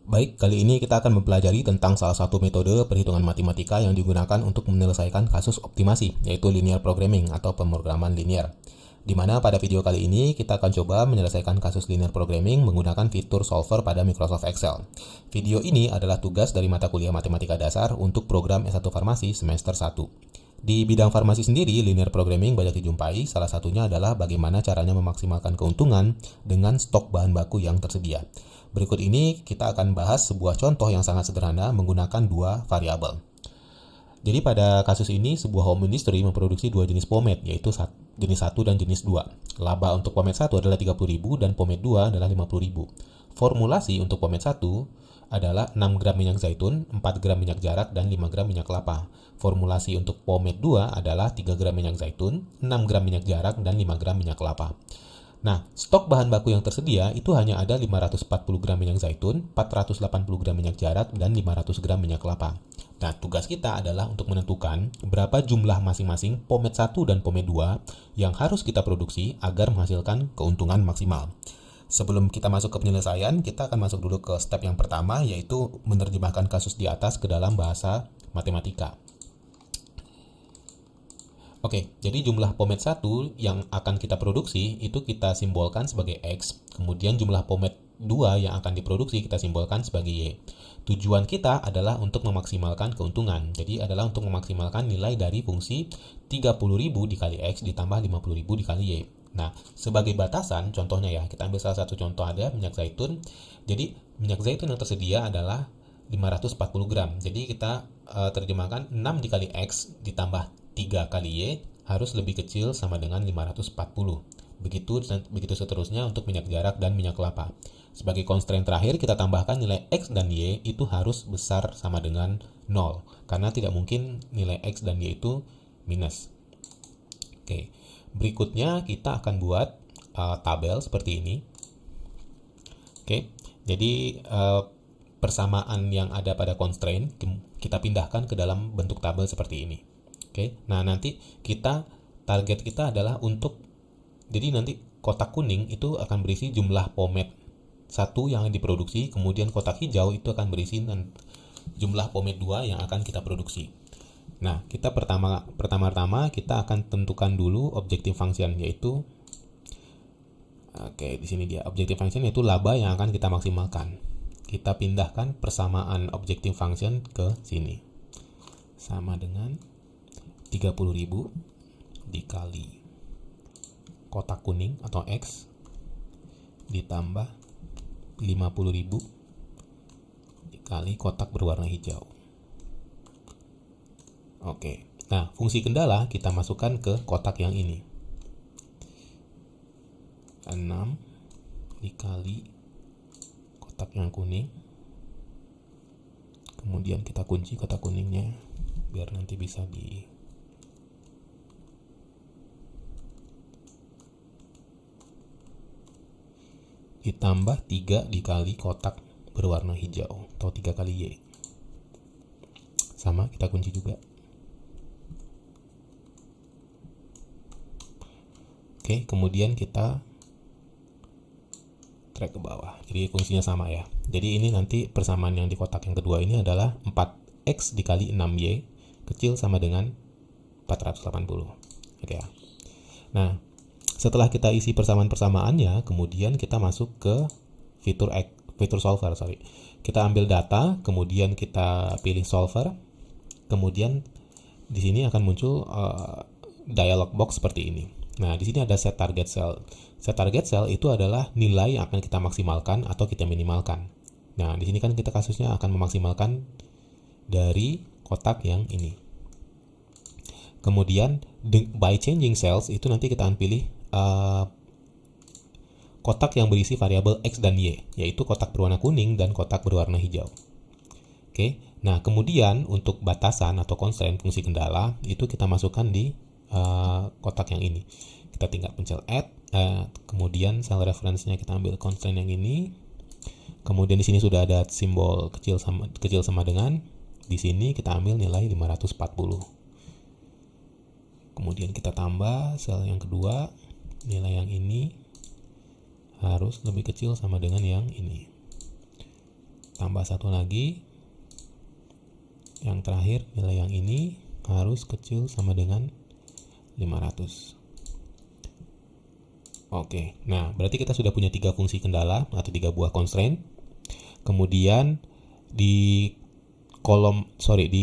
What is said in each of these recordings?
Baik, kali ini kita akan mempelajari tentang salah satu metode perhitungan matematika yang digunakan untuk menyelesaikan kasus optimasi, yaitu linear programming atau pemrograman linear. Di mana pada video kali ini kita akan coba menyelesaikan kasus linear programming menggunakan fitur solver pada Microsoft Excel. Video ini adalah tugas dari mata kuliah matematika dasar untuk program S1 Farmasi semester 1. Di bidang farmasi sendiri, linear programming banyak dijumpai, salah satunya adalah bagaimana caranya memaksimalkan keuntungan dengan stok bahan baku yang tersedia. Berikut ini kita akan bahas sebuah contoh yang sangat sederhana menggunakan dua variabel. Jadi pada kasus ini, sebuah home industry memproduksi dua jenis pomade, yaitu jenis 1 dan jenis 2. Laba untuk pomade 1 adalah 30.000 dan pomade 2 adalah 50.000. Formulasi untuk pomade 1 adalah 6 gram minyak zaitun, 4 gram minyak jarak, dan 5 gram minyak kelapa. Formulasi untuk pomade 2 adalah 3 gram minyak zaitun, 6 gram minyak jarak, dan 5 gram minyak kelapa. Nah, stok bahan baku yang tersedia itu hanya ada 540 gram minyak zaitun, 480 gram minyak jarak, dan 500 gram minyak kelapa. Nah, tugas kita adalah untuk menentukan berapa jumlah masing-masing pomade 1 dan pomade 2 yang harus kita produksi agar menghasilkan keuntungan maksimal. Sebelum kita masuk ke penyelesaian, kita akan masuk dulu ke step yang pertama, yaitu menerjemahkan kasus di atas ke dalam bahasa matematika. Oke, jadi jumlah pomade 1 yang akan kita produksi itu kita simbolkan sebagai X, kemudian jumlah pomade 2 yang akan diproduksi kita simbolkan sebagai Y. Tujuan kita adalah untuk memaksimalkan keuntungan, jadi adalah untuk memaksimalkan nilai dari fungsi 30.000 dikali X ditambah 50.000 dikali Y. Nah, sebagai batasan, contohnya ya, kita ambil salah satu contoh ada minyak zaitun. Jadi, minyak zaitun yang tersedia adalah 540 gram. Jadi, kita terjemahkan 6 dikali X ditambah 3 kali Y harus lebih kecil sama dengan 540. Begitu seterusnya untuk minyak jarak dan minyak kelapa. Sebagai constraint terakhir, kita tambahkan nilai X dan Y itu harus besar sama dengan 0. Karena tidak mungkin nilai X dan Y itu minus. Oke. Berikutnya kita akan buat tabel seperti ini. Oke, jadi persamaan yang ada pada constraint kita pindahkan ke dalam bentuk tabel seperti ini. Oke, nah nanti target kita adalah jadi nanti kotak kuning itu akan berisi jumlah pomade 1 yang diproduksi, kemudian kotak hijau itu akan berisi jumlah pomade 2 yang akan kita produksi. Nah, kita pertama-tama kita akan tentukan dulu objective function, yaitu di sini dia objective function, yaitu laba yang akan kita maksimalkan. Kita pindahkan persamaan objective function ke sini. Sama dengan 30.000 dikali kotak kuning atau X ditambah 50.000 dikali kotak berwarna hijau. Oke, nah fungsi kendala kita masukkan ke kotak yang ini. 6 dikali kotak yang kuning. Kemudian kita kunci kotak kuningnya biar nanti bisa ditambah 3 dikali kotak berwarna hijau atau 3 kali Y. Sama, kita kunci juga. Oke, kemudian kita drag ke bawah. Jadi fungsinya sama ya. Jadi ini nanti persamaan yang di kotak yang kedua ini adalah 4X dikali 6Y kecil sama dengan 480. Oke ya. Nah, setelah kita isi persamaan-persamaannya, kemudian kita masuk ke fitur solver. Kita ambil data, kemudian kita pilih solver. Kemudian di sini akan muncul dialog box seperti ini. Nah, di sini ada set target cell. Set target cell itu adalah nilai yang akan kita maksimalkan atau kita minimalkan. Nah, di sini kan kita kasusnya akan memaksimalkan dari kotak yang ini. Kemudian by changing cells itu nanti kita akan pilih kotak yang berisi variabel X dan Y, yaitu kotak berwarna kuning dan kotak berwarna hijau. Oke. Nah, kemudian untuk batasan atau constraint fungsi kendala itu kita masukkan di kotak yang ini. Kita tinggal pencet add, kemudian cell reference-nya kita ambil constraint yang ini. Kemudian di sini sudah ada simbol kecil sama dengan. Di sini kita ambil nilai 540. Kemudian kita tambah sel yang kedua, nilai yang ini harus lebih kecil sama dengan yang ini. tambah satu lagi. Yang terakhir, nilai yang ini harus kecil sama dengan 500. Oke, nah berarti kita sudah punya 3 fungsi kendala atau 3 buah constraint. Kemudian di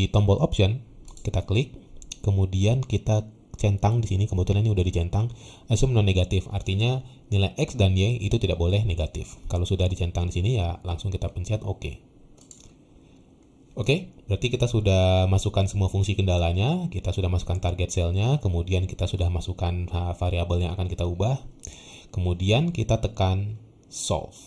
tombol option kita klik, kemudian kita centang di sini. Kebetulan ini udah dicentang, assume non negatif, artinya nilai X dan Y itu tidak boleh negatif. Kalau sudah dicentang di sini ya langsung kita pencet OK. Oke, berarti kita sudah masukkan semua fungsi kendalanya, kita sudah masukkan target cell-nya, kemudian kita sudah masukkan variabel yang akan kita ubah, kemudian kita tekan solve.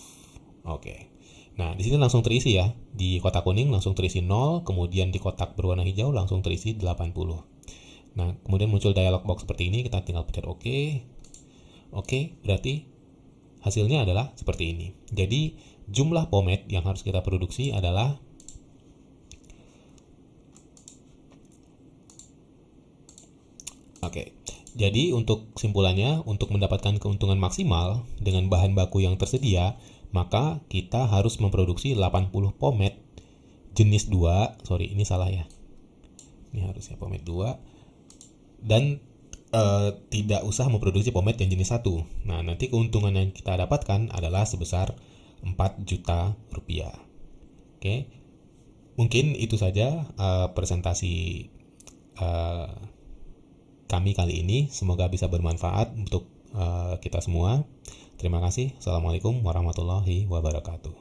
Oke. Nah, di sini langsung terisi ya. Di kotak kuning langsung terisi 0, kemudian di kotak berwarna hijau langsung terisi 80. Nah, kemudian muncul dialog box seperti ini, kita tinggal pencet OK. Oke, berarti hasilnya adalah seperti ini. Jadi, jumlah pomade yang harus kita produksi adalah Oke, jadi untuk kesimpulannya, untuk mendapatkan keuntungan maksimal dengan bahan baku yang tersedia, maka kita harus memproduksi 80 pomade jenis 2, sorry ini salah ya, ini harusnya pomade 2, dan tidak usah memproduksi pomade yang jenis 1. Nah, nanti keuntungan yang kita dapatkan adalah sebesar 4 juta rupiah. Oke, mungkin itu saja presentasi kami kali ini. Semoga bisa bermanfaat untuk kita semua. Terima kasih. Assalamualaikum warahmatullahi wabarakatuh.